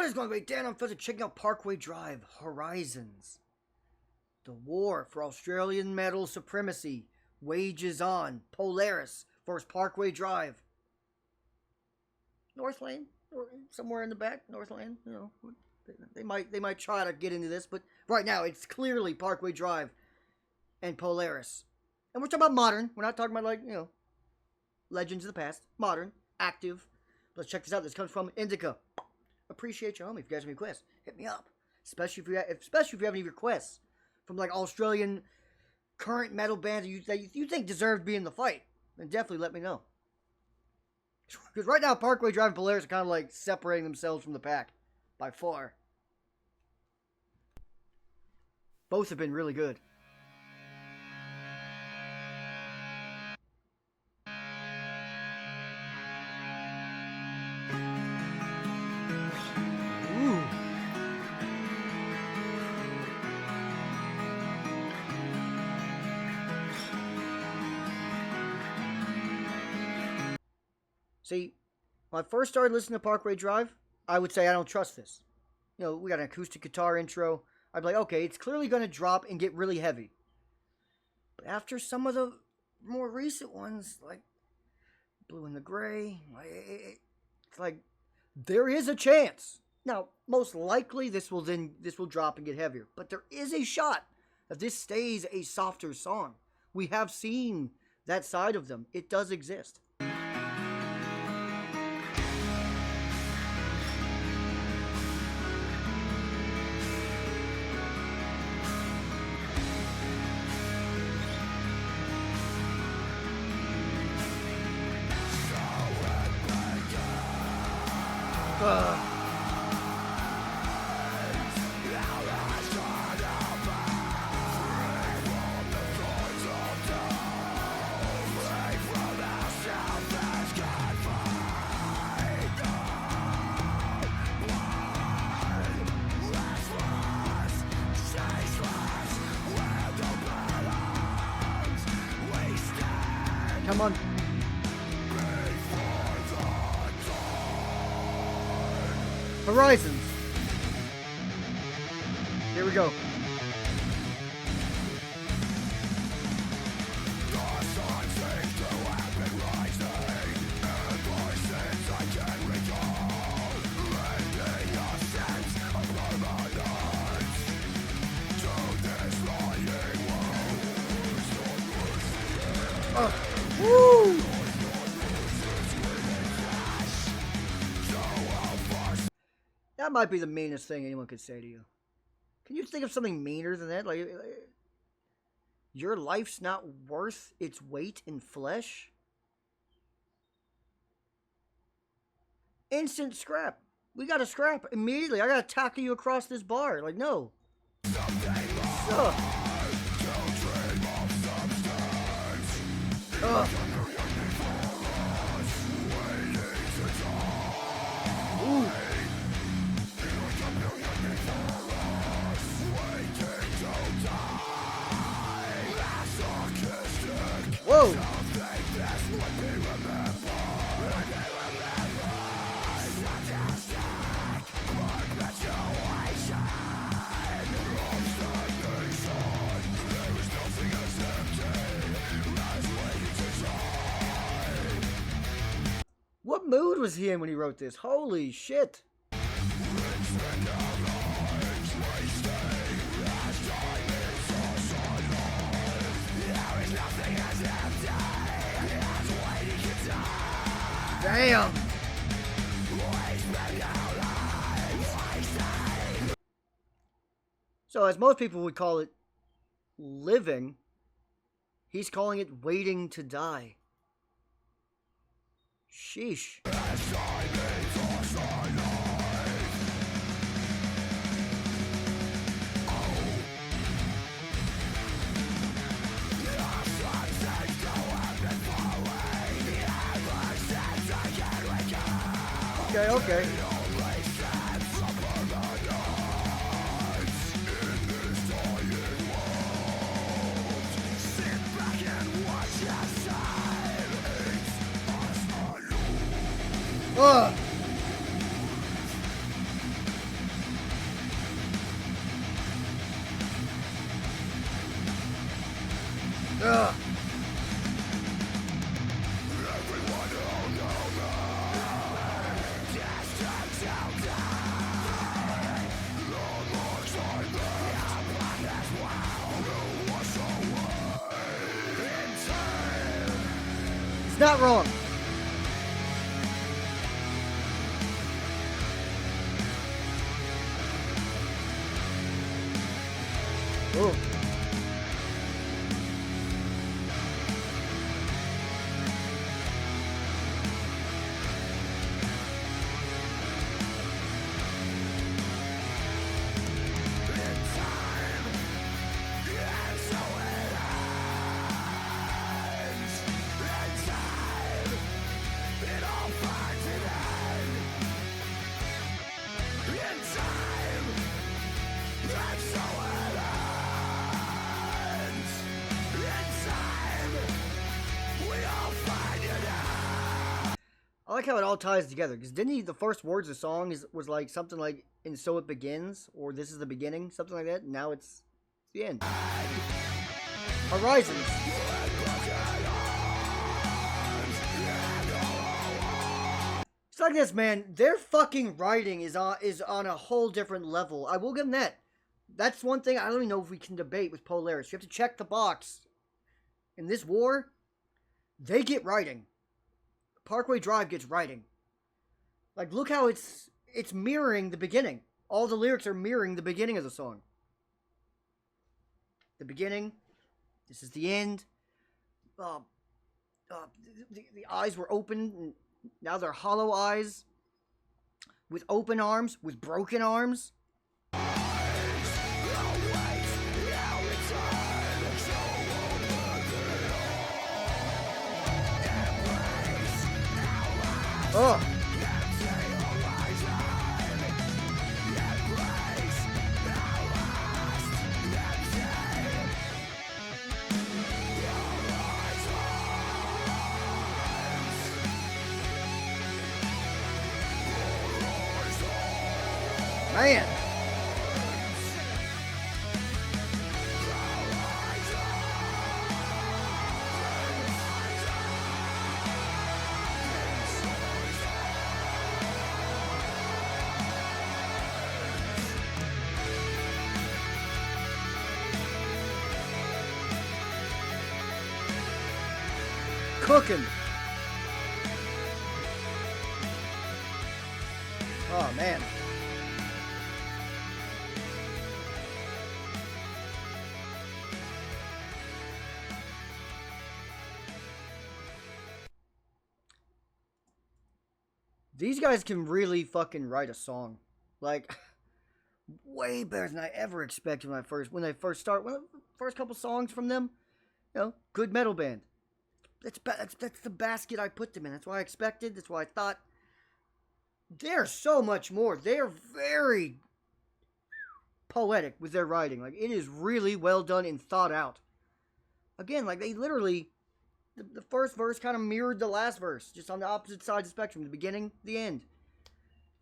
is going to be Dan Unfiltered checking out Parkway Drive, Horizons. The war for Australian metal supremacy wages on. Polaris versus Parkway Drive. North Lane, somewhere in the back, North Lane, you know, they might try to get into this, but right now it's clearly Parkway Drive and Polaris. And we're talking about modern. We're not talking about, like, you know, legends of the past. Modern, active. Let's check this out. This comes from Indica. Appreciate you, homie. If you guys have any requests, hit me up. Especially if you have any requests from, like, Australian current metal bands that you think deserve to be in the fight, then definitely let me know. Because right now, Parkway Drive and Polaris are kind of like separating themselves from the pack by far. Both have been really good. Ooh. See, when I first started listening to Parkway Drive, I would say I don't trust this. You know, we got an acoustic guitar intro. I'd be like, okay, it's clearly going to drop and get really heavy. But after some of the more recent ones, like Blue and the Gray, it's like, there is a chance. Now, most likely this will drop and get heavier. But there is a shot that this stays a softer song. We have seen that side of them. It does exist. Come on. Horizons. Here we go. Woo! That might be the meanest thing anyone could say to you. Can you think of something meaner than that? Like, your life's not worth its weight in flesh? Instant scrap. We gotta scrap immediately. I gotta tackle you across this bar. Like, no. Ooh. Whoa! What mood was he in when he wrote this? Holy shit! Damn! So, as most people would call it living, he's calling it waiting to die. Sheesh. Okay. Ugh. It's not wrong. Oh. I like how it all ties together, because didn't he, the first words of the song was like something like, and so it begins, or this is the beginning, something like that, and now it's the end. Horizons. It's like this, man, their fucking writing is on a whole different level. I will give them that. That's one thing I don't even know if we can debate with Polaris. You have to check the box. In this war, they get writing. Parkway Drive gets writing. Like, look how it's mirroring the beginning. All the lyrics are mirroring the beginning of the song. The beginning. This is the end. The eyes were open. And now they're hollow eyes. With open arms. With broken arms. Oh. Man. Cooking. Oh, man. These guys can really fucking write a song. Like, way better than I ever expected when they first start. When the first couple songs from them, you know, good metal band. That's the basket I put them in. That's what I expected. That's what I thought. They're so much more. They're very poetic with their writing. Like, it is really well done and thought out. Again, like, they literally, the first verse kind of mirrored the last verse, just on the opposite side of the spectrum. The beginning, the end.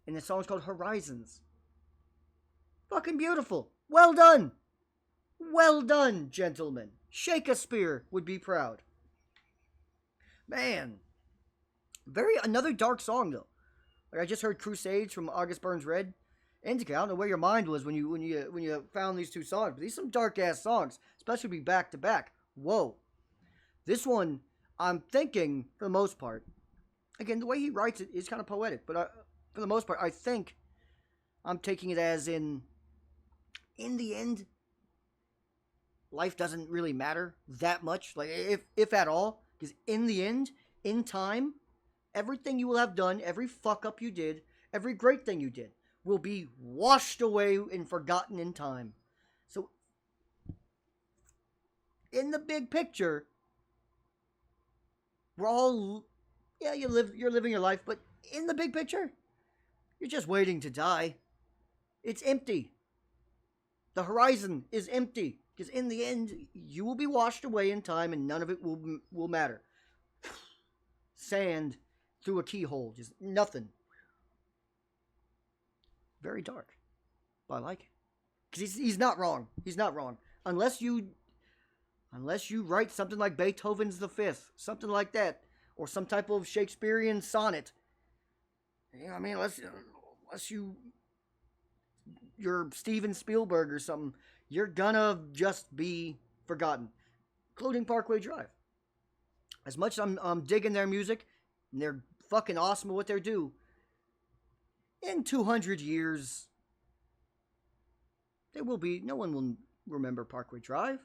And the song's called Horizons. Fucking beautiful. Well done. Well done, gentlemen. Shakespeare would be proud. Man. Another dark song, though. Like, I just heard Crusades from August Burns Red. Indica, I don't know where your mind was when you found these two songs, but these are some dark ass songs, especially be back to back. Whoa. This one, I'm thinking, for the most part, again, the way he writes it is kind of poetic, but for the most part, I think I'm taking it as in the end, life doesn't really matter that much, like, if at all, because in the end, in time, everything you will have done, every fuck up you did, every great thing you did, will be washed away and forgotten in time. So, in the big picture, we're all, yeah, you're living your life, but in the big picture, you're just waiting to die. It's empty. The horizon is empty, because in the end, you will be washed away in time, and none of it will matter. Sand through a keyhole, just nothing. Very dark, but I like it, because he's not wrong. He's not wrong. Unless you Unless you write something like Beethoven's The Fifth, something like that, or some type of Shakespearean sonnet. You know, I mean, unless you're Steven Spielberg or something, you're gonna just be forgotten, including Parkway Drive. As much as I'm digging their music, and they're fucking awesome at what they do, in 200 years, no one will remember Parkway Drive.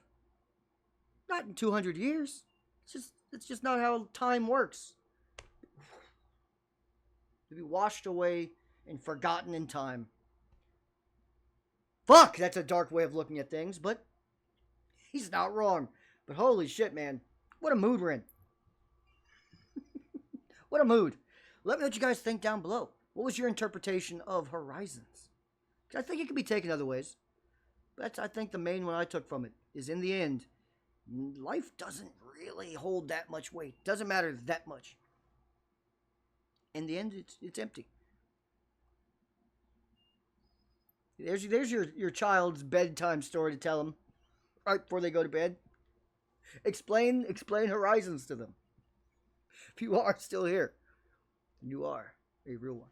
Not in 200 years. It's just not how time works. To be washed away and forgotten in time. Fuck, that's a dark way of looking at things, but he's not wrong. But holy shit, man. What a mood we're in. What a mood. Let me know what you guys think down below. What was your interpretation of Horizons? Because I think it could be taken other ways. But that's, I think, the main one I took from it. Is in the end, life doesn't really hold that much weight. Doesn't matter that much. In the end, it's empty. There's your child's bedtime story to tell them right before they go to bed. Explain Horizons to them. If you are still here, you are a real one.